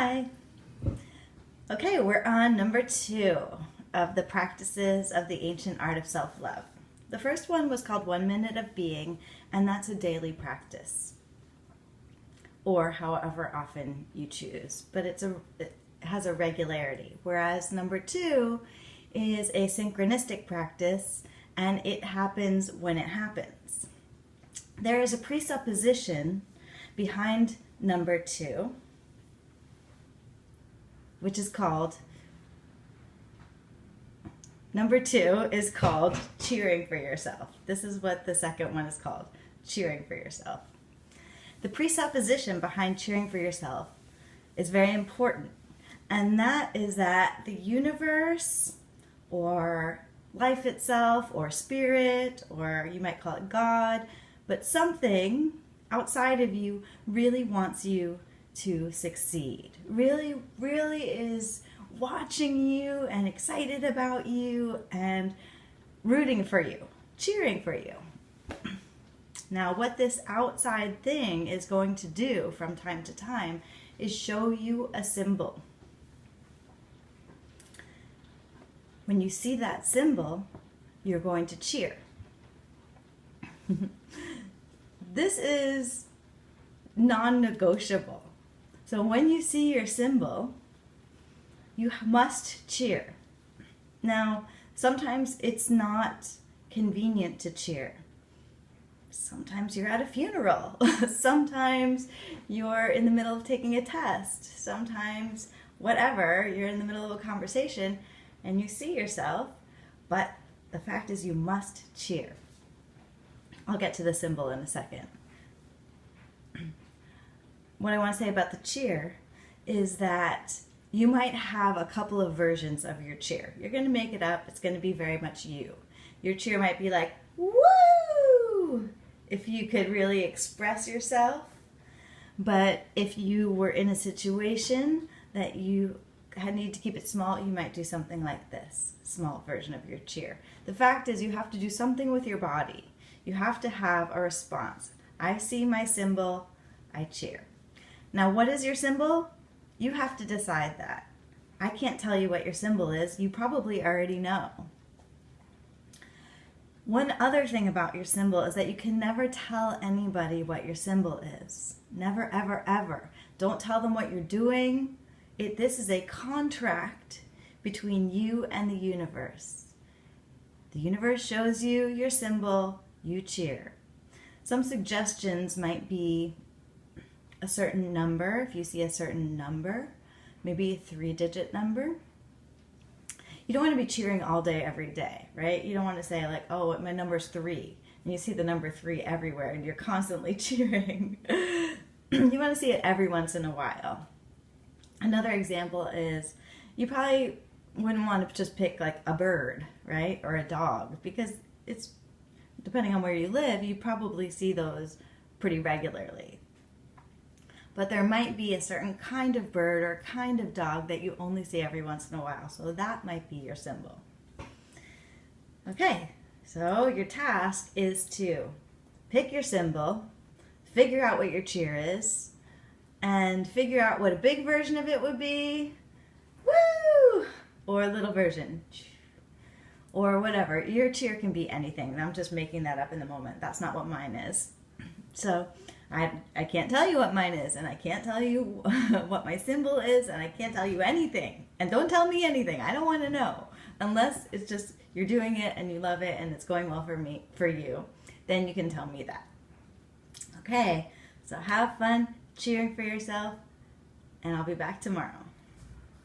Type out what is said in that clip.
Hi. Okay, we're on number 2 of the practices of the ancient art of self-love. The first one was called 1 minute of being, and that's a daily practice, or however often you choose, but it has a regularity. Whereas number 2 is a synchronistic practice, and it happens when it happens. There is a presupposition behind number 2, which is called, number 2 is called cheering for yourself. This is what the second one is called, cheering for yourself. The presupposition behind cheering for yourself is very important, and that is that the universe, or life itself, or spirit, or you might call it God, but something outside of you really wants you to succeed, really is watching you and excited about you and rooting for you, cheering for you. Now, what this outside thing is going to do from time to time is show you a symbol. When you see that symbol, you're going to cheer. This is non-negotiable. So when you see your symbol, you must cheer. Now, sometimes it's not convenient to cheer. Sometimes you're at a funeral. Sometimes you're in the middle of taking a test. Sometimes, whatever, you're in the middle of a conversation and you see yourself, but the fact is you must cheer. I'll get to the symbol in a second. What I want to say about the cheer is that you might have a couple of versions of your cheer. You're going to make it up. It's going to be very much you. Your cheer might be like, woo! If you could really express yourself. But if you were in a situation that you need to keep it small, you might do something like this, small version of your cheer. The fact is you have to do something with your body. You have to have a response. I see my symbol, I cheer. Now, what is your symbol? You have to decide that. I can't tell you what your symbol is. You probably already know. One other thing about your symbol is that you can never tell anybody what your symbol is. Never, ever, ever. Don't tell them what you're doing. This is a contract between you and the universe. The universe shows you your symbol, you cheer. Some suggestions might be a certain number. If you see a certain number, maybe a 3-digit number. You don't want to be cheering all day, every day, right? You don't want to say like, oh, my number's 3, and you see the number 3 everywhere, and you're constantly cheering. You want to see it every once in a while. Another example is you probably wouldn't want to just pick like a bird, right? Or a dog, because it's, depending on where you live, you probably see those pretty regularly. But there might be a certain kind of bird or kind of dog that you only see every once in a while. So that might be your symbol. Okay, so your task is to pick your symbol, figure out what your cheer is, and figure out what a big version of it would be, woo, or a little version, or whatever. Your cheer can be anything, and I'm just making that up in the moment. That's not what mine is. So I can't tell you what mine is, and I can't tell you what my symbol is, and I can't tell you anything. And don't tell me anything. I don't want to know. Unless it's just you're doing it and you love it and it's going well for you, then you can tell me that. Okay, so have fun cheering for yourself, and I'll be back tomorrow.